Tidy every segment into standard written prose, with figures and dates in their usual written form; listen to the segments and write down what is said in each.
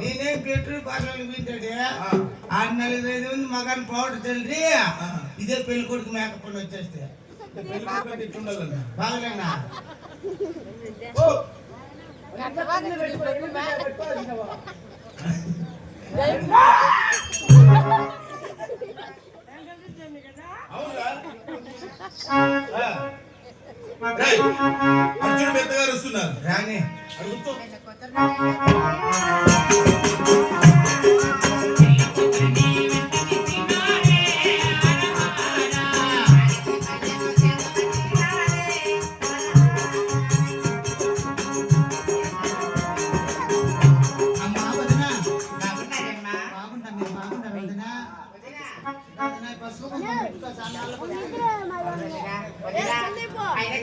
నేనేం పెట్రోల్ బాటలు వింటాడే 6 మంది మగాన్ని పౌడర్ చల్లి ఇదే పెళ్లి కొడుకు మేకప్ వచ్చేస్తే బాగలేనా అర్జునుడు పెద్దగారు వస్తున్నారు రాని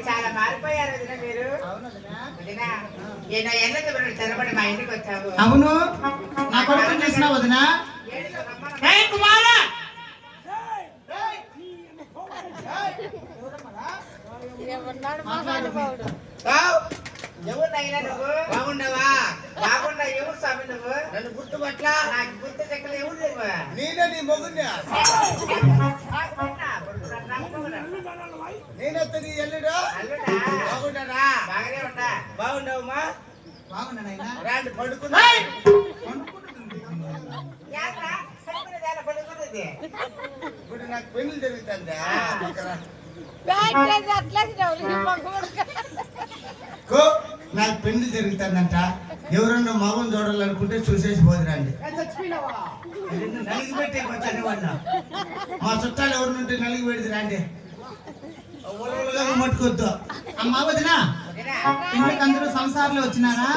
చాలా మారిపోయారు మీరు తెరబడి మా ఇంటికి వచ్చావు. అవును నా కొడుకుని చూసినా వదినా ఎవరినైనా నువ్వు బాగుండవా బాగుండా ఎవరు స్వామి నువ్వు నన్ను గుర్తుపట్ల నాకు గుర్తు చెక్కల ఎవరు నువ్వు నేనే నీ మొగుడిని నేనెత్త నీ ఎల్లుడు బాగుంటారా బాగానే ఉంటా బాగుండవమ్మా బాగున్నానైనా రాండి పడుకున్నా ఇప్పుడు నాకు పెళ్లి జరుగుతుందా నాకు పెళ్లి జరుగుతుందంట ఎవరన్నా మగం చూడాలనుకుంటే చూసేసి పోదురండి నలిగి పెట్టే వచ్చాను వాళ్ళ మా చుట్టాలు ఎవరినుంటే నలిగి పెడితే రండి మట్టుకొద్దు అమ్మా వదినా ఇంటికి అందరూ సంసారాలు వచ్చినారా